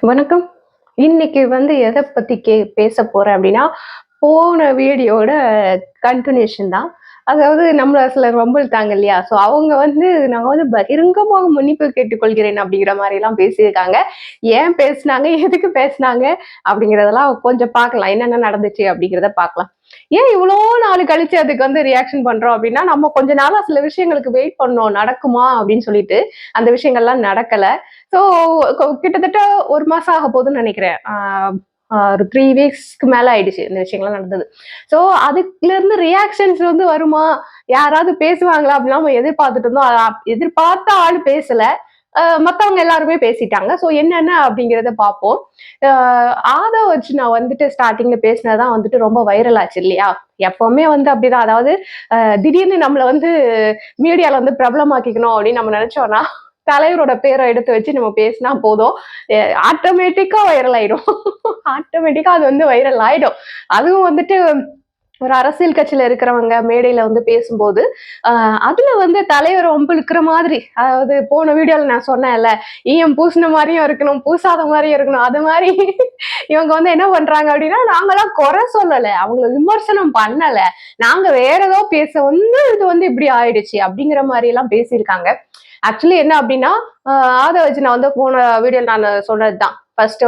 வணக்கம். இன்னைக்கு எத பத்தி பேச போறேன் அப்டின்னா, போன வீடியோட கன்டினியூஷன் தான். அதாவது நம்மள சிலர் வம்பிழுத்தாங்க இல்லையா? அவங்க நான் பகிரங்கமாக மன்னிப்பு கேட்டுக்கொள்கிறேன் அப்படிங்கிற மாரிலாம் பேசியிருக்காங்க. ஏன் பேசுனாங்க? எதுக்கு பேசுனாங்க? அப்படிங்கிறதெல்லாம் கொஞ்சம் பார்க்கலாம். என்னென்ன நடந்துச்சு அப்படிங்கிறத பார்க்கலாம். ஏன் இவ்ளோ நாள் கழிச்சு அதுக்கு ரியாக்ஷன் பண்றோம் அப்டின்னா, நம்ம கொஞ்ச நாளா சில விஷயங்களுக்கு வெயிட் பண்ணோம். நடக்குமா அப்டின்னு சொல்லிட்டு, அந்த விஷயங்கள்லாம் நடக்கல. ஸோ கிட்டத்தட்ட 1 மாசம் ஆக போதுன்னு நெனைக்கிறேன். ஒரு 3 வீக்ஸ்க்கு மேல ஆயிடுச்சு இந்த விஷயங்கள்லாம் நடந்தது. ஸோ அதுலருந்து ரியாக்ஷன்ஸ் வருமா? யாராவது பேசுவாங்களா? அப்டிலாம் நம்ம எதிர்பார்த்துட்டு இருந்தோம். எதிர்பார்த்த ஆள் பேசல. மத்தவங்க எல்லாருமே பேசிட்டாங்க. ஸோ என்னென்ன அப்படிங்கிறத பார்ப்போம். அ ஆதவ் அர்ஜுனா ஸ்டார்ட்டிங்ல பேசினது தான் ரொம்ப வைரல் ஆச்சு இல்லையா? எப்பவுமே அப்படிதான். அதாவது திடீர்னு நம்மள மீடியால பிரபலமாக்கிக்கணும் அப்படின்னு நம்ம நெனைச்சோம்னா, தலைவரோட பேர எடுத்து வச்சு நம்ம பேசினா போதும். எ ஆட்டோமேட்டிக்கா வைரல் ஆயிடும். ஆட்டோமேட்டிக்கா அது வைரல் ஆயிடும். அதுவும் ஒரு அரசியல் கட்சியில இருக்கிறவங்க மேடையில பேசும்போது, அ அதுல தலைவர வம்பிழுக்கிற மாதிரி, அதாவது போன வீடியோல நான் சொன்னேன்ல, ஈயம் பூசின மாரியும் இருக்கணும், பூசாத மாரியும் இருக்கணும். அது மாரி இவங்க என்ன பண்றாங்க அப்டின்னா, நாங்கலாம் குறை சொல்லல. அவங்கள விமர்சனம் பண்ணல. நாங்க வேற ஏதோ பேச இது இப்டி ஆயிடுச்சு அப்டிங்கிற மாரிலாம் பேசியிருக்காங்க. ஆக்சுவலி என்ன அப்டின்னா, அ ஆதவ அர்ஜுனா போன வீடியோல நானு சொன்னதுதான். ஃபர்ஸ்ட்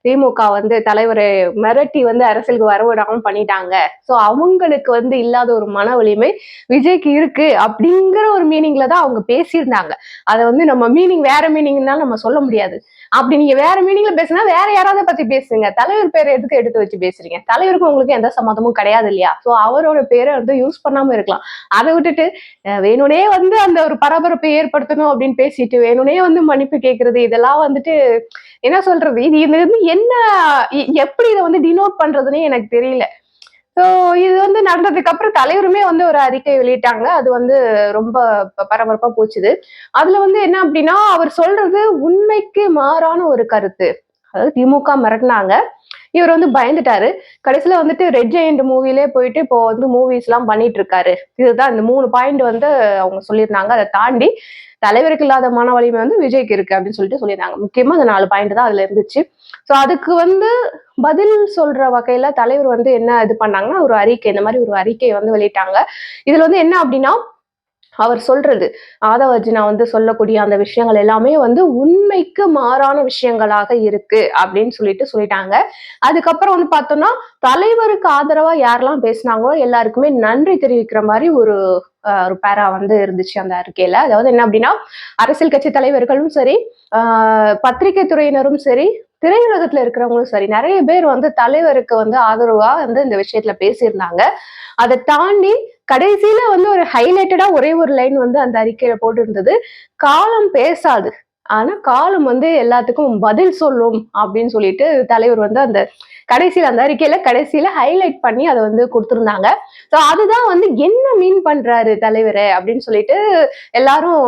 திமுக தலைவர மிரட்டி அரசியலுக்கு வரவிடாம பண்ணிட்டாங்க. சோ அவங்களுக்கு இல்லாத ஒரு மன வலிமை விஜய்க்கு இருக்கு அப்படிங்கிற ஒரு மீனிங்ல தான் அவங்க பேசியிருந்தாங்க. அத நம்ம மீனிங் வேற மீனிங்னால நம்ம சொல்ல முடியாது. அப்படி நீங்க வேற மீனிங்ல பேசினா வேற யாராவது பத்தி பேசுங்க. தலைவர் பேரை எதுக்கு எடுத்து வச்சு பேசுறீங்க? தலைவருக்கும் உங்களுக்கு எந்த சம்மந்தமும் கிடையாது இல்லையா? சோ அவரோட பேரை யூஸ் பண்ணாம இருக்கலாம். அதை விட்டுட்டு வேணும்னே அந்த ஒரு பரபரப்பை ஏற்படுத்தணும் அப்படின்னு பேசிட்டு வேணும்னே மன்னிப்பு கேட்கறது இதெல்லாம் என்ன சொல்றது? இது இது என்ன எப்படி இத டினோட் பண்றதுன்னே எனக்கு தெரியல. ஸோ இது நடந்ததுக்கு அப்புறம் தலைவருமே ஒரு அறிக்கை வெளியிட்டாங்க. அது ரொம்ப பரபரப்பா போச்சுது. அதுல என்ன அப்டின்னா, அவர் சொல்றது உண்மைக்கு மாறான ஒரு கருத்து. அதாவது திமுக மிரட்டுனாங்க. இவர் பயந்துட்டாரு. கடைசில ரெட் ஜெயண்ட் மூவிலே போயிட்டு இப்போ மூவிஸ்லாம் பண்ணிட்டு இருக்காரு. இதுதான் இந்த 3 பாயிண்ட் அவங்க சொல்லியிருந்தாங்க. அத தாண்டி தலைவருக்கு இல்லாத மன வலிமை விஜய்க்கு இருக்கு அப்படின்னு சொல்லிட்டு சொல்லியிருந்தாங்க. முக்கியமா அந்த 4 பாயிண்ட் தான் அதுல இருந்துச்சு. சோ அதுக்கு பதில் சொல்ற வகையில தலைவர் என்ன இது பண்ணாங்கன்னா, ஒரு அறிக்கை இந்த மாரி ஒரு அறிக்கை வெளியிட்டாங்க. இதுல என்ன அப்டின்னா, அவர் சொல்றது ஆதவ அர்ஜுனா சொல்லக்கூடிய அந்த விஷயங்கள் எல்லாமே உண்மைக்கு மாறான விஷயங்களாக இருக்கு அப்படின்னு சொல்லிட்டாங்க. அதுக்கப்புறம் பார்த்தோம்னா, தலைவருக்கு ஆதரவா யாரெல்லாம் பேசினாங்களோ எல்லாருக்குமே நன்றி தெரிவிக்கிற மாரி ஒரு பேரா இருந்துச்சு அந்த அறிக்கையில. அதாவது என்ன அப்படின்னா, அரசியல் கட்சி தலைவர்களும் சரி, பத்திரிகை துறையினரும் சரி, திரையுலகத்துல இருக்கிறவங்களும் சரி, நெறைய பேர் தலைவருக்கு ஆதரவா இந்த விஷயத்துல பேசியிருந்தாங்க. அத தாண்டி கடைசியில ஒரு ஹைலைட்டடா ஒரே ஒரு லைன் அந்த அறிக்கையில போட்டிருந்தது. "காலம் பேசாது. ஆனா காலம் எல்லாத்துக்கும் பதில் சொல்லும்" அப்படின்னு சொல்லிட்டு தலைவர் அந்த கடைசியில அந்த அறிக்கையில கடைசியில ஹைலைட் பண்ணி அத குடுத்திருந்தாங்க. சோ அதுதான் என்ன மீன் பண்றாரு தலைவரு அப்படின்னு சொல்லிட்டு எல்லாரும்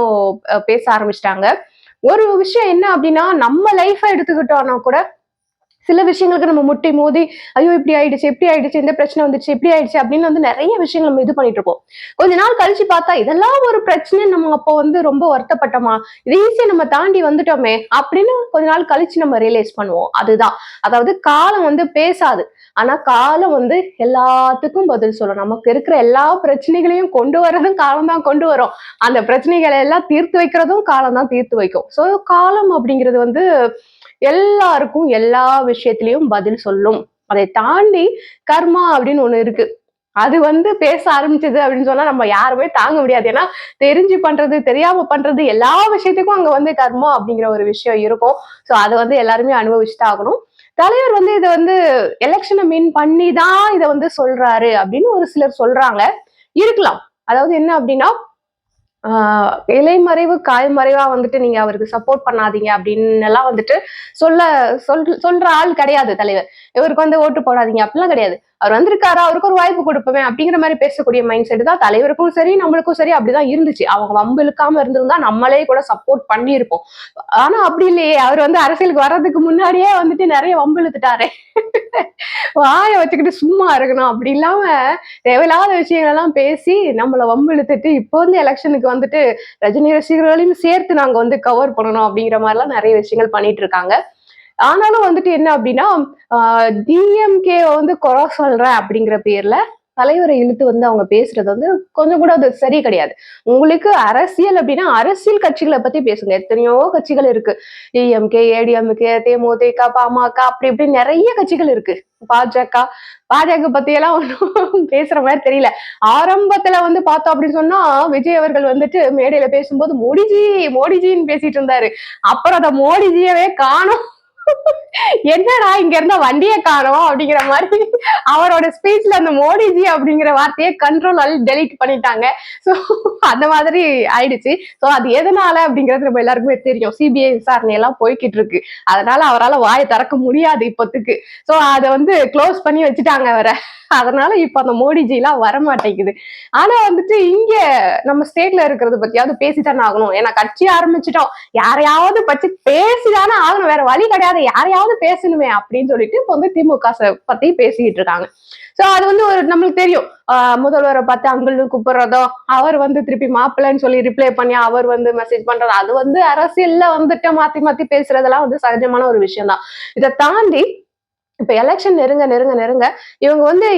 பேச ஆரம்பிச்சுட்டாங்க. ஒரு விஷயம் என்ன அப்படின்னா, நம்ம லைஃப எடுத்துக்கிட்டோம்னா கூட சில விஷயங்களுக்கு நம்ம முட்டி மோதி, ஐயோ! இப்படி ஆயிடுச்சு, இப்படி ஆயிடுச்சு, இந்த பிரச்சனை வந்துருச்சு, இப்படி ஆயிடுச்சு அப்படின்னு நெறைய விஷயங்கள் நம்ம இது பண்ணிட்டு இருப்போம். கொஞ்ச நாள் கழிச்சு பார்த்தா, இதெல்லாம் ஒரு பிரச்சனைன்னு நம்ம அப்போ ரொம்ப வருத்தப்பட்டோமா? இத ஈஸியா நம்ம தாண்டி வந்துட்டோமே! அப்படின்னு கொஞ்ச நாள் கழிச்சு நம்ம ரியலைஸ் பண்ணுவோம். அதுதான். அதாவது காலம் பேசாது. ஆனா காலம் எல்லாத்துக்கும் பதில் சொல்லும். நமக்கு இருக்கிற எல்லா பிரச்சனைகளையும் கொண்டு வரதும் காலம் தான் கொண்டு வரும். அந்த பிரச்சனைகள எல்லாம் தீர்த்து வைக்கிறதும் காலம் தான் தீர்த்து வைக்கும். சோ காலம் அப்படிங்கிறது எல்லாருக்கும் எல்லா விஷயத்திலயும் பதில் சொல்லும். அதை தாண்டி கர்மா அப்படின்னு ஒண்ணு இருக்கு. அது பேச ஆரம்பிச்சது அப்படின்னு சொன்னா நம்ம யாருமே தாங்க முடியாது. ஏன்னா தெரிஞ்சு பண்றது, தெரியாம பண்றது எல்லா விஷயத்துக்கும் அங்க கர்மா அப்படிங்கிற ஒரு விஷயம் இருக்கும். சோ அத எல்லாருமே அனுபவிச்சு தான் ஆகணும். தலைவர் இத எலக்ஷன மீன் பண்ணி தான் இத சொல்றாரு அப்படின்னு ஒரு சிலர் சொல்றாங்க. இருக்கலாம். அதாவது என்ன அப்படின்னா, இலைமறைவு, காய்மறைவா நீங்க அவருக்கு சப்போர்ட் பண்ணாதீங்க அப்படின்னு எல்லாம் சொல்ல சொல்ற ஆள் கிடையாது தலைவர். இவருக்கு ஓட்டு போடாதீங்க அப்படிலாம் கிடையாது. அவர் வந்திருக்காரா, அவருக்கு ஒரு வாய்ப்பு கொடுப்போமே அப்படிங்கிற மாதிரி பேசக்கூடிய மைண்ட் செட் தான் தலைவருக்கும் சரி, நம்மளுக்கும் சரி அப்படிதான் இருந்துச்சு. அவங்க வம்பு இழுக்காம இருந்திருந்தா நம்மளே கூட சப்போர்ட் பண்ணியிருப்போம். ஆனா அப்படி இல்லையே. அவர் அரசியலுக்கு வர்றதுக்கு முன்னாடியே நிறைய வம்பு இழுத்துட்டாரே. வாய வச்சுக்கிட்டு சும்மா இருக்கணும். அப்படி இல்லாம தேவையில்லாத விஷயங்கள் எல்லாம் பேசி நம்மள வம்பு இழுத்துட்டு இப்போ எலெக்ஷனுக்கு ரஜினி ரசிகர்களையும் சேர்த்து நாங்க கவர் பண்ணணும் அப்படிங்கிற மாதிரி எல்லாம் நிறைய விஷயங்கள் பண்ணிட்டு இருக்காங்க. ஆனாலும் வந்துட்டு என்ன அப்படின்னா டிஎம்கே வந்து குறை சொல்றேன் அப்படிங்கிற பேர்ல தலைவரை இழுத்து வந்து அவங்க பேசுறது வந்து கொஞ்சம் கூட அது சரி கிடையாது. உங்களுக்கு அரசியல் அப்படின்னா அரசியல் கட்சிகளை பத்தி பேசுங்க. எத்தனையோ கட்சிகள் இருக்கு. டிஎம்கே, ஏடிஎம்கே, தேமுதிக, பாமக அப்படி இப்படி நிறைய கட்சிகள் இருக்கு. பாஜக பாஜக பத்தி எல்லாம் ஒன்றும் பேசுற மாதிரி தெரியல. ஆரம்பத்துல வந்து பார்த்தோம் அப்படின்னு சொன்னா விஜய் அவர்கள் வந்துட்டு மேடையில பேசும்போது மோடிஜி மோடிஜின்னு பேசிட்டு இருந்தாரு. அப்புறம் அந்த மோடிஜியவே காணோம். என்னடா இங்க இருந்த வண்டியை காணோம் அப்படிங்கிற மாதிரி அவரோட ஸ்பீச்ல அந்த மோடிஜி அப்படிங்கிற வார்த்தையை கண்ட்ரோல் டெலிட் பண்ணிட்டாங்க. சோ அந்த மாதிரி ஆயிடுச்சு. சோ அது எதனால அப்படிங்கிறது நம்ம எல்லாருக்குமே தெரியும். சிபிஐ விசாரணை எல்லாம் போய்கிட்டு இருக்கு. அதனால அவரால் வாயை திறக்க முடியாது இப்போத்துக்கு. சோ அதை வந்து க்ளோஸ் பண்ணி வச்சுட்டாங்க அவரை. அதனால இப்ப அந்த மோடிஜி எல்லாம் வரமாட்டேங்குது. ஆனா வந்துட்டு இங்க நம்ம ஸ்டேட்ல இருக்கிறது பத்தியாவது பேசித்தானே ஆகணும். ஏன்னா கட்சி ஆரம்பிச்சுட்டோம், யாரையாவது பத்தி பேசிதானே ஆகணும், வேற வழி கிடையாது, யாரையாவது பேசணுமே அப்படின்னு சொல்லிட்டு இப்ப வந்து திமுக பத்தி பேசிக்கிட்டு இருக்காங்க. சோ அது வந்து ஒரு நம்மளுக்கு தெரியும். முதல்வரை பார்த்து அங்கிள்னு கூப்பிடுறதோ, அவர் வந்து திருப்பி மாப்பிள்ளைன்னு சொல்லி ரிப்ளை பண்ணி அவர் வந்து மெசேஜ் பண்றது, அது வந்து அரசியல்ல வந்துட்டு மாத்தி மாத்தி பேசுறதெல்லாம் வந்து சகஜமான ஒரு விஷயம் தான். இதை தாண்டி இப்ப எலெக்ஷன் நெருங்க நெருங்க நெருங்க இவங்க வந்து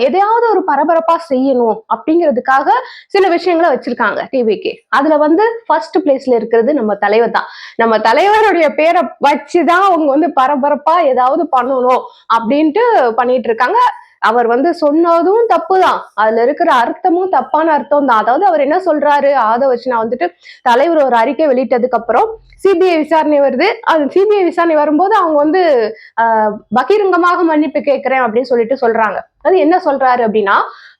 எதையாவது ஒரு பரபரப்பா செய்யணும் அப்படிங்கிறதுக்காக சில விஷயங்களை வச்சிருக்காங்க டிவிக்கு. அதுல வந்து ஃபர்ஸ்ட் பிளேஸ்ல இருக்கிறது நம்ம தலைவர் தான். நம்ம தலைவருடைய பேரை வச்சுதான் அவங்க வந்து பரபரப்பா ஏதாவது பண்ணணும் அப்படின்ட்டு பண்ணிட்டு இருக்காங்க. அவர் வந்து சொன்னதும் தப்புதான், அதுல இருக்கிற அர்த்தமும் தப்பான அர்த்தம் தான். அதாவது அவர் என்ன சொல்றாரு, அதை வச்சு நான் வந்துட்டு தலைவர் ஒரு அறிக்கை வெளியிட்டதுக்கு அப்புறம் சிபிஐ விசாரணை வருது. அது சிபிஐ விசாரணை வரும்போது அவங்க வந்து பகிரங்கமாக மன்னிப்பு கேட்கிறேன் அப்படின்னு சொல்லிட்டு சொல்றாங்க. அது என்ன சொல்றாரு அப்படின்னா,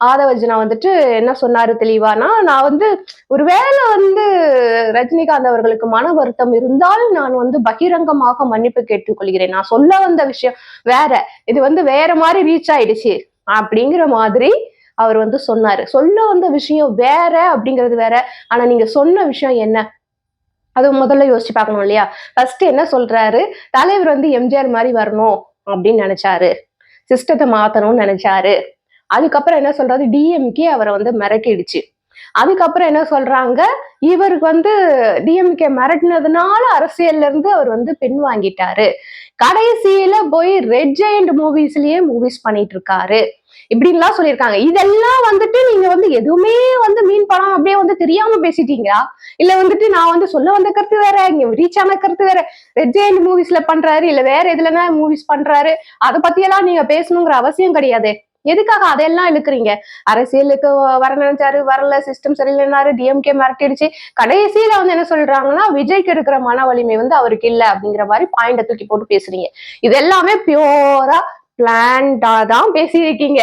ஆதவர்ஜுனா வந்துட்டு என்ன சொன்னாரு தெளிவானா, நான் வந்து ஒருவேளை வந்து ரஜினிகாந்த் அவர்களுக்கு மன வருத்தம் இருந்தால் நான் வந்து பகிரங்கமாக மன்னிப்பு கேட்டுக்கொள்கிறேன், நான் சொல்ல வந்த விஷயம் வேற, இது வந்து வேற மாதிரி ரீச் ஆயிடுச்சு அப்படிங்கிற மாதிரி அவர் வந்து சொன்னாரு. சொல்ல வந்த விஷயம் வேற அப்படிங்கிறது வேற, ஆனா நீங்க சொன்ன விஷயம் என்ன, அது முதல்ல யோசிச்சு பார்க்கணும் இல்லையா? ஃபர்ஸ்ட் என்ன சொல்றாரு, தலைவர் வந்து எம்ஜிஆர் மாதிரி வரணும் அப்படின்னு நினைச்சாரு, சிஸ்டத்தை மாத்தணும்னு நினைச்சாரு. அதுக்கப்புறம் என்ன சொல்றாரு, டிஎம்கே அவரை வந்து மிரட்டிடுச்சு. அதுக்கப்புறம் என்ன சொல்றாங்க, இவருக்கு வந்து டிஎம்கே மிரட்டினதுனால அரசியல்ல இருந்து அவர் வந்து பின் வாங்கிட்டாரு, கடைசியில போய் ரெட் ஜெயண்ட் மூவிஸ்லயே மூவிஸ் பண்ணிட்டு இருக்காரு இப்படின்லாம் சொல்லியிருக்காங்க. இதெல்லாம் வந்துட்டு நீங்க வந்து எதுவுமே வந்து மீன் படம் அப்படியே வந்து தெரியாம பேசிட்டீங்களா, இல்ல வந்துட்டு நான் வந்து சொல்ல வந்த கருத்து வேற, இங்க ரீச் ஆன கருத்து வேற, ரெட் ஜெயண்ட் மூவிஸ்ல பண்றாரு இல்ல வேற எதுலன்னா மூவிஸ் பண்றாரு, அதை பத்தியெல்லாம் நீங்க பேசணுங்கிற அவசியம் கிடையாது. எதுக்காக அதெல்லாம் இழுக்குறீங்க? அரசியலுக்கு வர நினைச்சாரு, வரல, சிஸ்டம் சரியில்லைனாரு, டிஎம்கே மிரட்டிடுச்சு, கடைசியில வந்து என்ன சொல்றாங்கன்னா விஜய்க்கு இருக்கிற மன வலிமை வந்து அவருக்கு இல்ல அப்படிங்கிற மாதிரி பாயிண்ட தூக்கி போட்டு பேசுறீங்க. இது எல்லாமே பியூரா பிளான்டா தான் பேசியிருக்கீங்க.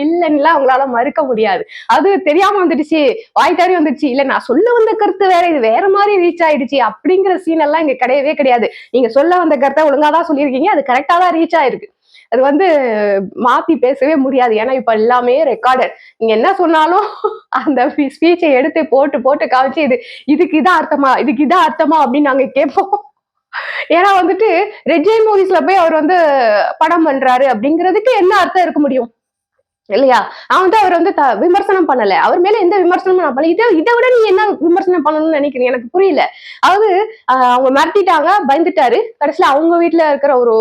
இல்லைன்னா உங்களால மறுக்க முடியாது. அது தெரியாம வந்துடுச்சு, வாய் தாரி வந்துடுச்சு, இல்ல நான் சொல்ல வந்த கருத்து வேற, இது வேற மாதிரி ரீச் ஆயிடுச்சு அப்படிங்கிற சீன் எல்லாம் இங்க கிடையவே கிடையாது. நீங்க சொல்ல வந்த கருத்தை ஒழுங்காதான் சொல்லியிருக்கீங்க, அது கரெக்டா தான் ரீச் ஆயிருக்கு. அது வந்து மாத்தி பேசவே முடியாது. ஏன்னா இப்ப எல்லாமே ரெக்கார்டட். நீங்க என்ன சொன்னாலும் அந்த ஸ்பீச்சை எடுத்து போட்டு போட்டு காமிச்சு இதுக்கு இதான் அர்த்தமா, இதுக்கு இதான் அர்த்தமா அப்படின்னு நாங்க கேட்போம். ஏன்னா வந்துட்டு ரெட் ஜெயின் மூவிஸ்ல போய் அவர் வந்து படம் பண்றாரு அப்படிங்கிறதுக்கு என்ன அர்த்தம் இருக்க முடியும் இல்லையா? நான் வந்து அவர் வந்து விமர்சனம் பண்ணல, அவர் மேல எந்த விமர்சனமும் நான் பண்ணல. இதை விட நீ என்ன விமர்சனம் பண்ணணும்னு நினைக்கிறீங்க, எனக்கு புரியல. அதாவது அவங்க மிரட்டிட்டாங்க, பயந்துட்டாரு, கடைசியில அவங்க வீட்டுல இருக்கிற ஒரு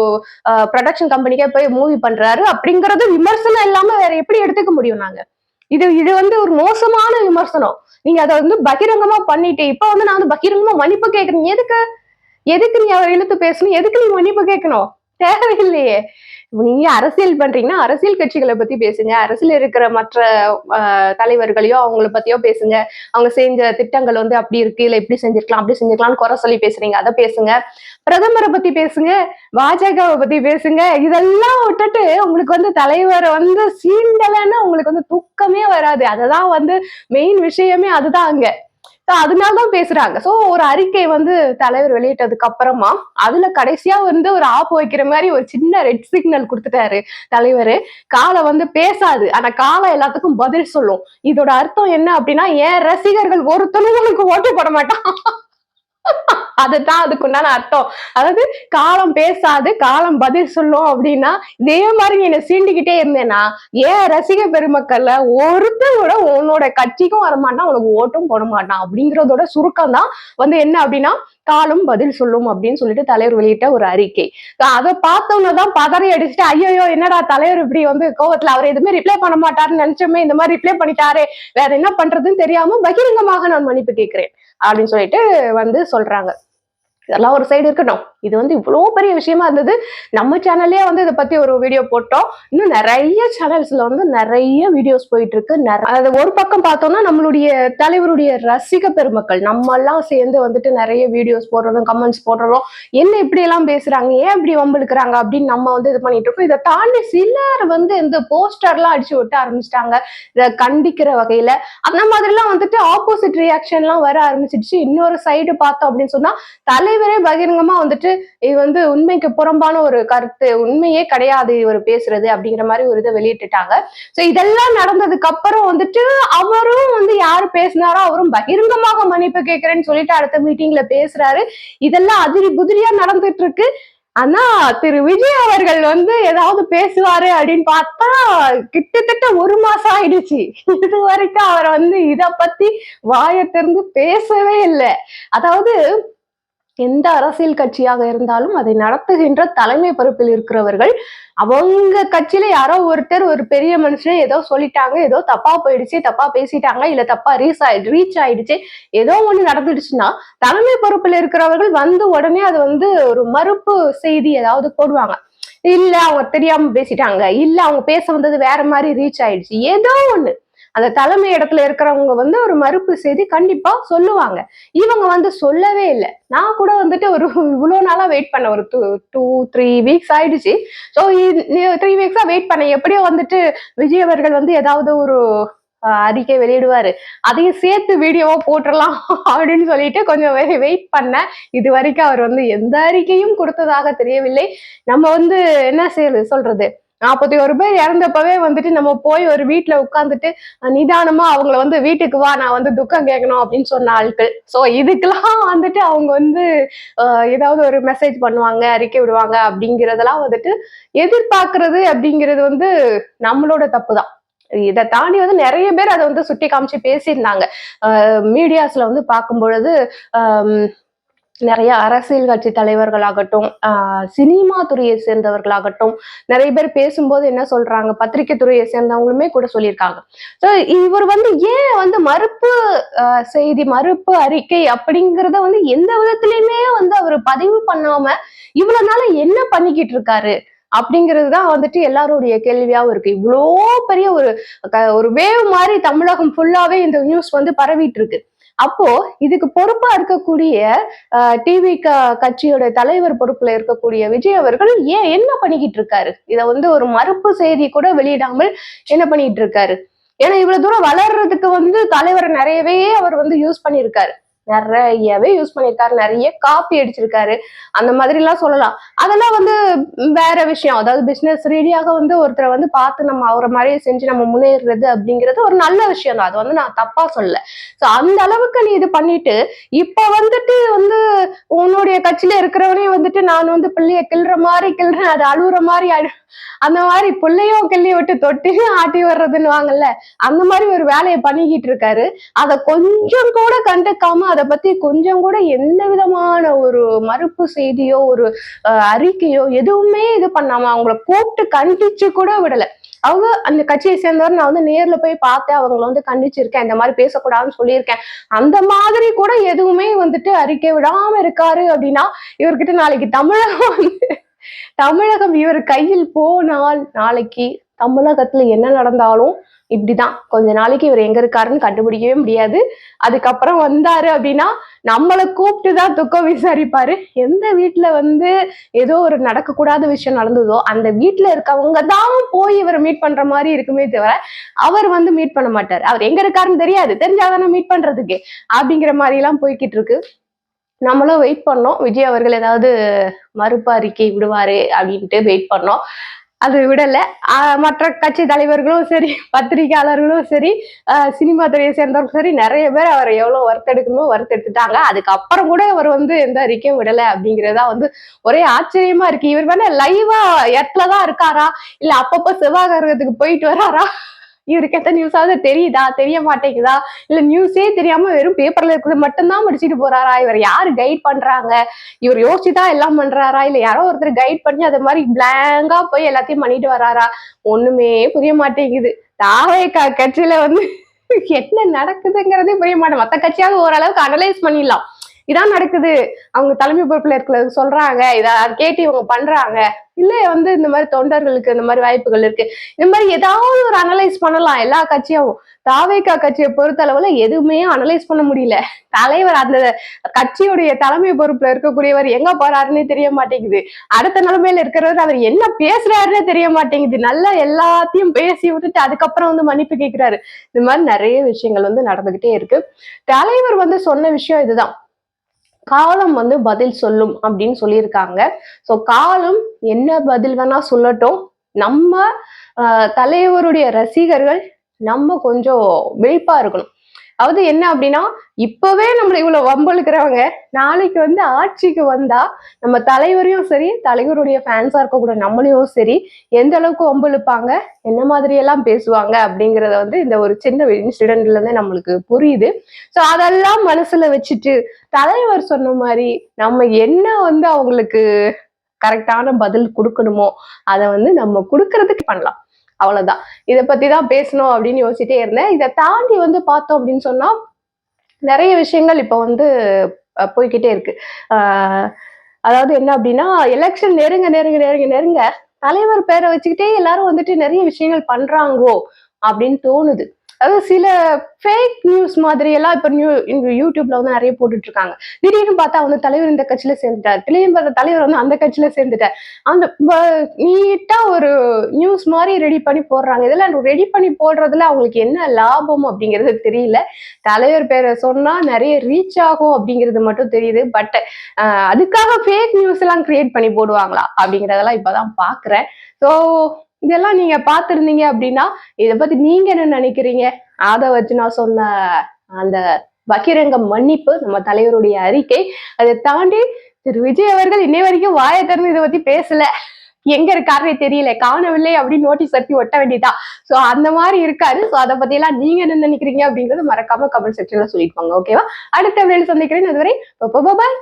ப்ரொடக்ஷன் கம்பெனிக்கே போய் மூவி பண்றாரு அப்படிங்கறது விமர்சனம் இல்லாம வேற எப்படி எடுத்துக்க முடியும் நாங்க? இது வந்து ஒரு மோசமான விமர்சனம். நீங்க அதை வந்து பகிரங்கமா பண்ணிட்டு இப்ப வந்து நான் வந்து பகிரங்கமா மன்னிப்பு கேட்கறேன். எதுக்கு எதுக்கு நீ அவர் இழுத்து பேசணும், எதுக்கு நீ மன்னிப்பு கேட்கணும், தேவையில்லையே. நீங்க அரசியல் பண்றீங்கன்னா அரசியல் கட்சிகளை பத்தி பேசுங்க, அரசியல் இருக்கிற மற்ற தலைவர்களையோ அவங்கள பத்தியோ பேசுங்க, அவங்க செஞ்ச திட்டங்கள் வந்து அப்படி இருக்கு, இல்ல இப்படி செஞ்சிருக்கலாம் அப்படி செஞ்சிருக்கலாம்னு குறை சொல்லி பேசுறீங்க, அதை பேசுங்க. பிரதமரை பத்தி பேசுங்க, பாஜகவை பத்தி பேசுங்க. இதெல்லாம் விட்டுட்டு உங்களுக்கு வந்து தலைவரை வந்து சீண்டலைன்னா உங்களுக்கு வந்து தூக்கமே வராது. அததான் வந்து மெயின் விஷயமே, அதுதான் அங்க. அதனாலதான் பேசுறாங்க. சோ ஒரு அறிக்கை வந்து தலைவர் வெளியிட்டதுக்கு அப்புறமா அதுல கடைசியா வந்து ஒரு ஆப்பு வைக்கிற மாதிரி ஒரு சின்ன ரெட் சிக்னல் கொடுத்துட்டாரு தலைவரு. காலை வந்து பேசாது, ஆனா காலை எல்லாத்துக்கும் பதில் சொல்லும். இதோட அர்த்தம் என்ன அப்படின்னா, என் ரசிகர்கள் ஒருத்தனும் உங்களுக்கு ஓட்டு போட மாட்டான். அதுதான் அதுக்குண்டான அர்த்தம். அதாவது காலம் பேசாது, காலம் பதில் சொல்லும் அப்படின்னா, இதே மாதிரி நீ என்ன சீண்டிக்கிட்டே இருந்தேன்னா, ஏன் ரசிக பெருமக்கள்ல ஒருத்தன் கூட உன்னோட கட்சிக்கும் வரமாட்டான், உனக்கு ஓட்டும் போட மாட்டான். அப்படிங்கிறதோட சுருக்கம் தான் வந்து என்ன அப்படின்னா, காலம் பதில் சொல்லும் அப்படின்னு சொல்லிட்டு தலைவர் வெளியிட்ட ஒரு அறிக்கை. அதை பார்த்தோன்னு தான் பதறி அடிச்சுட்டு, ஐயோ என்னடா தலைவர் இப்படி வந்து கோவத்துல அவர் எதுவுமே ரிப்ளை பண்ண மாட்டாருன்னு நினைச்சோமே, இந்த மாதிரி ரிப்ளை பண்ணிட்டாரே, வேற என்ன பண்றதுன்னு தெரியாம பகிரங்கமாக நான் மன்னிப்பு கேட்கிறேன் அப்படின்னு சொல்லிட்டு வந்து சொல்றாங்க. இதெல்லாம் ஒரு சைடு இருக்கட்டும். இது வந்து இவ்வளோ பெரிய விஷயமா இருந்தது. நம்ம சேனல்லே வந்து இதை பத்தி ஒரு வீடியோ போட்டோம். இன்னும் நிறைய சேனல்ஸ்ல வந்து நிறைய வீடியோஸ் போயிட்டு இருக்கு. அது ஒரு பக்கம் பார்த்தோம்னா நம்மளுடைய தலைவருடைய ரசிக பெருமக்கள் நம்ம எல்லாம் சேர்ந்து வந்துட்டு நிறைய வீடியோஸ் போடுறதும் கமெண்ட்ஸ் போடுறதும் என்ன இப்படி எல்லாம் பேசுறாங்க, ஏன் இப்படி வம்பிழுக்கிறாங்க அப்படின்னு நம்ம வந்து இது பண்ணிட்டு இருக்கோம். இதை தாண்டி சிலர் வந்து இந்த போஸ்டர்லாம் அடிச்சு விட்டு ஆரம்பிச்சிட்டாங்க இதை கண்டிக்கிற வகையில. அந்த மாதிரிலாம் வந்துட்டு ஆப்போசிட் ரியாக்ஷன்லாம் வர ஆரம்பிச்சிடுச்சு. இன்னொரு சைடு பார்த்தோம் அப்படின்னு சொன்னா தலைவரே பகிரங்கமா வந்துட்டு இது வந்து உண்மைக்கு புறம்பான ஒரு கருத்து, உண்மையே கிடையாது இவர் பேசுறது அப்படிங்கிற மாதிரி ஒரு இதை வெளியிட்டுட்டாங்க. சோ இதெல்லாம் நடந்ததுக்கு அப்புறம் வந்துட்டு அவரும் வந்து யாரு பேசினாரோ அவரும் பகிரங்கமாக மன்னிப்பு கேட்கிறேன்னு சொல்லிட்டு அடுத்த மீட்டிங்ல பேசுறாரு. இதெல்லாம் அதிரி புதிரியா நடந்துட்டு இருக்கு. ஆனா திரு விஜய் அவர்கள் வந்து ஏதாவது பேசுவாரு அப்படின்னு பார்த்தா கிட்டத்தட்ட 1 மாசம் ஆயிடுச்சு. இது வரைக்கும் அவர் வந்து இத பத்தி வாயை திறந்து பேசவே இல்லை. அதாவது எந்த அரசியல் கட்சியாக இருந்தாலும் அதை நடத்துகின்ற தலைமை பொறுப்பில் இருக்கிறவர்கள் அவங்க கட்சியில யாரோ ஒருத்தர் ஒரு பெரிய மனுஷன் ஏதோ சொல்லிட்டாங்க, ஏதோ தப்பா போயிடுச்சு, தப்பா பேசிட்டாங்க, இல்ல தப்பா ரீச் ஆயிடுச்சு, ஏதோ ஒண்ணு நடந்துடுச்சுன்னா தலைமை பொறுப்பில் இருக்கிறவர்கள் வந்து உடனே அது வந்து ஒரு மறுப்பு செய்தி ஏதாவது போடுவாங்க. இல்ல அவங்க தெரியாம பேசிட்டாங்க, இல்ல அவங்க பேச வந்தது வேற மாதிரி ரீச் ஆயிடுச்சு, ஏதோ ஒண்ணு அந்த தலைமை இடத்துல இருக்கிறவங்க வந்து ஒரு மறுப்பு செய்தி கண்டிப்பா சொல்லுவாங்க. இவங்க வந்து சொல்லவே இல்லை. நான் கூட வந்துட்டு ஒரு இவ்வளவு நாளா வெயிட் பண்ண ஒரு 2-3 வீக்ஸ் ஆயிடுச்சு. ஸோ 3 வீக்ஸா வெயிட் பண்ண எப்படியோ வந்துட்டு விஜய் அவர்கள் வந்து ஏதாவது ஒரு அறிக்கை வெளியிடுவாரு, அதையும் சேர்த்து வீடியோவா போட்டுடலாம் அப்படின்னு சொல்லிட்டு கொஞ்சம் வெயிட் பண்ண. இது வரைக்கும் அவர் வந்து எந்த அறிக்கையும் கொடுத்ததாக தெரியவில்லை. நம்ம வந்து என்ன சொல்றது, 41 பேர் இறந்தப்பவே வந்துட்டு நம்ம போய் ஒரு வீட்டுல உட்கார்ந்துட்டு நிதானமா அவங்கள வந்து வீட்டுக்கு வா நான் வந்து துக்கம் கேட்கணும் அப்படின்னு சொன்ன ஆட்கள். சோ இதுக்கெல்லாம் வந்துட்டு அவங்க வந்து ஏதாவது ஒரு மெசேஜ் பண்ணுவாங்க, அறிக்கை விடுவாங்க அப்படிங்கறதெல்லாம் வந்துட்டு எதிர்பார்க்கறது அப்படிங்கிறது வந்து நம்மளோட தப்பு தான். இதை தாண்டி வந்து நிறைய பேர் அதை வந்து சுட்டி காமிச்சு பேசியிருந்தாங்க. மீடியாஸ்ல வந்து பார்க்கும் பொழுது நிறைய அரசியல் கட்சி தலைவர்களாகட்டும், சினிமா துறையை சேர்ந்தவர்களாகட்டும், நிறைய பேர் பேசும்போது என்ன சொல்றாங்க, பத்திரிகை துறையை சேர்ந்தவங்களுமே கூட சொல்லியிருக்காங்க. ஸோ இவர் வந்து ஏன் வந்து மறுப்பு செய்தி, மறுப்பு அறிக்கை அப்படிங்கிறத வந்து எந்த விதத்திலயுமே வந்து அவர் பதிவு பண்ணாம இவ்வளவு நாள என்ன பண்ணிக்கிட்டு இருக்காரு அப்படிங்கிறது தான் வந்துட்டு எல்லாருடைய கேள்வியாவும் இருக்கு. இவ்வளோ பெரிய ஒரு வேவ் மாதிரி தமிழகம் ஃபுல்லாவே இந்த நியூஸ் வந்து பரவிட்டு இருக்கு. அப்போ இதுக்கு பொறுப்பா இருக்கக்கூடிய டிவி கட்சியோட தலைவர் பொறுப்புல இருக்கக்கூடிய விஜய் அவர்கள் ஏன் என்ன பண்ணிக்கிட்டு இருக்காரு? இத வந்து ஒரு மறுப்பு செய்தி கூட வெளியிடாமல் என்ன பண்ணிட்டு இருக்காரு? ஏன்னா இவ்வளவு தூரம் வளர்றதுக்கு வந்து தலைவர் நிறையவே அவர் வந்து யூஸ் பண்ணியிருக்காரு. நிறையவே யூஸ் பண்ணியிருக்காரு, நிறைய காப்பி அடிச்சிருக்காரு, அந்த மாதிரி எல்லாம் சொல்லலாம். அதெல்லாம் வந்து வேற விஷயம். அதாவது பிசினஸ் ரீதியாக வந்து ஒருத்தரை வந்து பார்த்து நம்ம அவரை மாதிரியே செஞ்சு நம்ம முன்னேறுறது அப்படிங்கிறது ஒரு நல்ல விஷயம் தான். அது வந்து நான் தப்பா சொல்லல. சோ அந்த அளவுக்கு நீ இது பண்ணிட்டு இப்ப வந்துட்டு வந்து உன்னுடைய கட்சியில இருக்கிறவனே வந்துட்டு நான் வந்து பிள்ளைய கிள்ற மாதிரி கிள்றேன், அது அழுகுற மாதிரி அந்த மாதிரி பிள்ளையும் கிள்ளி விட்டு தொட்டியும் ஆட்டி வர்றதுன்னு வாங்கல்ல, அந்த மாதிரி ஒரு வேலையை பண்ணிக்கிட்டு இருக்காரு. அதை கொஞ்சம் கூட கண்டுக்காம அதை பத்தி கொஞ்சம் கூட எந்த விதமான ஒரு மறுப்பு செய்தியோ ஒரு அறிக்கையோ எதுவுமே இது பண்ணாம அவங்கள கூப்பிட்டு கண்டிச்சு கூட விடல. அவங்க அந்த கட்சியை சேர்ந்தவர் நான் வந்து நேர்ல போய் பார்த்தேன், அவங்கள வந்து கண்டிச்சிருக்கேன், இந்த மாதிரி பேசக்கூடாதுன்னு சொல்லியிருக்கேன், அந்த மாதிரி கூட எதுவுமே வந்துட்டு அறிக்கை விடாம இருக்காரு. அப்படின்னா இவர்கிட்ட நாளைக்கு தமிழகம் இவர் கையில் போனால் நாளைக்கு தமிழகத்துல என்ன நடந்தாலும் இப்படிதான். கொஞ்ச நாளைக்கு இவர் எங்க இருக்காருன்னு கண்டுபிடிக்கவே முடியாது. அதுக்கப்புறம் வந்தாரு அப்படின்னா நம்மளை கூப்பிட்டுதான் துக்கம் விசாரிப்பாரு. எந்த வீட்டுல வந்து ஏதோ ஒரு நடக்கக்கூடாத விஷயம் நடந்ததோ அந்த வீட்டுல இருக்கவங்க தான் போய் இவரை மீட் பண்ற மாதிரி இருக்குமே தவிர அவர் வந்து மீட் பண்ண மாட்டார். அவர் எங்க இருக்காருன்னு தெரியாது, தெரிஞ்சாதானே மீட் பண்றதுக்கு அப்படிங்கிற மாதிரி எல்லாம் போய்கிட்டு இருக்கு. நம்மளும் வெயிட் பண்ணோம், விஜய் அவர்கள் ஏதாவது மறுப்பு அறிக்கை விடுவாரு அப்படின்ட்டு வெயிட் பண்ணோம். அது விடல. மற்ற கட்சி தலைவர்களும் சரி, பத்திரிகையாளர்களும் சரி, சினிமா துறையை சேர்ந்தவர்களும் சரி, நெறைய பேர் அவர எவ்வளவு வறுத்தெடுக்கணுமோ வறுத்தெடுத்துட்டாங்க. அதுக்கப்புறம் கூட அவர் வந்து எந்த அறிக்கையும் விடல அப்படிங்கிறது தான் வந்து ஒரே ஆச்சரியமா இருக்கு. இவர் வேணா லைவா எர்த்ல தான் இருக்காரா? இல்ல அப்பப்ப செவ்வாய் கிரகத்துக்கு போயிட்டு வராரா? இவருக்கு எத்தனை நியூஸாவது தெரியுதா? தெரிய மாட்டேங்குதா? இல்ல நியூஸே தெரியாம வெறும் பேப்பர்ல இருக்கிறது மட்டும் தான் படிச்சுட்டு போறாரா? இவர யாரு கைட் பண்றாங்க? இவர் யோசிச்சுதான் எல்லாம் பண்றாரா? இல்ல யாரோ ஒருத்தர் கைட் பண்ணி அது மாதிரி பிளாங்கா போய் எல்லாத்தையும் பண்ணிட்டு வராரா? ஒண்ணுமே புரிய மாட்டேங்குது. தாவேகா கட்சியில வந்து என்ன நடக்குதுங்கிறதே புரிய மாட்டேன். மத்த கட்சியாவது ஓரளவுக்கு அனலைஸ் பண்ணிடலாம். இதான் நடக்குது. அவங்க தலைமை பொறுப்புல இருக்கிறது சொல்றாங்க. இத கேட்டு இவங்க பண்றாங்க. இல்ல வந்து இந்த மாதிரி தொண்டர்களுக்கு இந்த மாதிரி வாய்ப்புகள் இருக்கு. இந்த மாதிரி ஏதாவது ஒரு அனலைஸ் பண்ணலாம் எல்லா கட்சியும். தாவேகா கட்சியை பொறுத்த அளவுல எதுவுமே அனலைஸ் பண்ண முடியல. தலைவர் அந்த கட்சியுடைய தலைமை பொறுப்புல இருக்கக்கூடியவர் எங்க போறாருன்னே தெரிய மாட்டேங்குது. அடுத்த நிலைமையில இருக்கிறவர் அவர் என்ன பேசுறாருன்னே தெரிய மாட்டேங்குது. நல்லா எல்லாத்தையும் பேசி விட்டுட்டு அதுக்கப்புறம் வந்து மன்னிப்பு கேட்கிறாரு. இந்த மாதிரி நிறைய விஷயங்கள் வந்து நடந்துகிட்டே இருக்கு. தலைவர் வந்து சொன்ன விஷயம் இதுதான். காலம் வந்து பதில் சொல்லும் அப்படின்னு சொல்லியிருக்காங்க. ஸோ காலம் என்ன பதில் வேணா சொல்லட்டும். நம்ம தலைவருடைய ரசிகர்கள் நம்ம கொஞ்சம் விழிப்பா இருக்கணும். அதாவது என்ன அப்படின்னா, இப்பவே நம்மள இவ்வளவு வம்பிழுக்கிறவங்க, நாளைக்கு வந்து ஆட்சிக்கு வந்தா, நம்ம தலைவரையும் சரி, தலைவருடைய ஃபேன்ஸா இருக்கக்கூடிய நம்மளையும் சரி, எந்த அளவுக்கு வம்பிழுப்பாங்க, என்ன மாதிரி எல்லாம் பேசுவாங்க அப்படிங்கிறத வந்து இந்த ஒரு சின்ன இன்சிடென்ட்ல இருந்து நம்மளுக்கு புரியுது. ஸோ அதெல்லாம் மனசுல வச்சுட்டு, தலைவர் சொன்ன மாதிரி நம்ம என்ன வந்து அவங்களுக்கு கரெக்டான பதில் குடுக்கணுமோ, அத வந்து நம்ம குடுக்கறதுக்கு பண்ணலாம். அவ்வளவுதான். இத பத்தி தான் பேசணும் அப்படின்னு யோசிச்சிட்டே இருந்தேன். இத தாண்டி வந்து பார்த்தோம் அப்படின்னு சொன்னா, நெறைய விஷயங்கள் இப்ப வந்து போய்க்கிட்டே இருக்கு. அ அதாவது என்ன அப்படின்னா, எலக்ஷன் நெருங்க தலைவர் பேர வச்சுக்கிட்டே எல்லாரும் வந்துட்டு நெறைய விஷயங்கள் பண்றாங்களோ அப்படின்னு தோணுது. அதாவது சில ஃபேக் நியூஸ் மாதிரி எல்லாம் இப்ப யூடியூப்ல வந்து நிறைய போட்டுட்டு இருக்காங்க. திடீர்னு பார்த்தா வந்து தலைவர் இந்த கட்சியில சேர்ந்துட்டார். திடீர்னு பார்த்தா தலைவர் வந்து அந்த கட்சியில சேர்ந்துட்டார். அந்த நீட்டா ஒரு நியூஸ் மாதிரி ரெடி பண்ணி போடுறாங்க. இதெல்லாம் ரெடி பண்ணி போடுறதுல அவங்களுக்கு என்ன லாபம் அப்படிங்கிறது தெரியல. தலைவர் பேரை சொன்னா நிறைய ரீச் ஆகும் அப்படிங்கிறது மட்டும் தெரியுது. பட் அதுக்காக ஃபேக் நியூஸ் எல்லாம் கிரியேட் பண்ணி போடுவாங்களா அப்படிங்கிறதெல்லாம் இப்பதான் பாக்குறேன். ஸோ இதெல்லாம் நீங்க பார்த்திருந்தீங்க அப்படின்னா, இத பத்தி நீங்க என்ன நினைக்கிறீங்க? அத வச்சு நான் சொன்ன அந்த பகிரங்க மன்னிப்பு, நம்ம தலைவருடைய அறிக்கை. அதை தாண்டி திரு விஜய் அவர்கள் இன்னை வரைக்கும் வாயை திறந்து இதை பத்தி பேசல. எங்க இருக்காருன்னே தெரியல. காணவில்லை அப்படின்னு நோட்டீஸ் ஒட்டி ஒட்ட வேண்டியதான். சோ அந்த மாதிரி இருக்காரு. சோ அதை பத்தி எல்லாம் நீங்க என்ன நினைக்கிறீங்க அப்படிங்கறது மறக்காம கமெண்ட் செக்ஷன்ல சொல்லிட்டு போங்க. ஓகேவா? அடுத்த வீடியோல சந்திக்கிறேன். அதுவரை பாய்.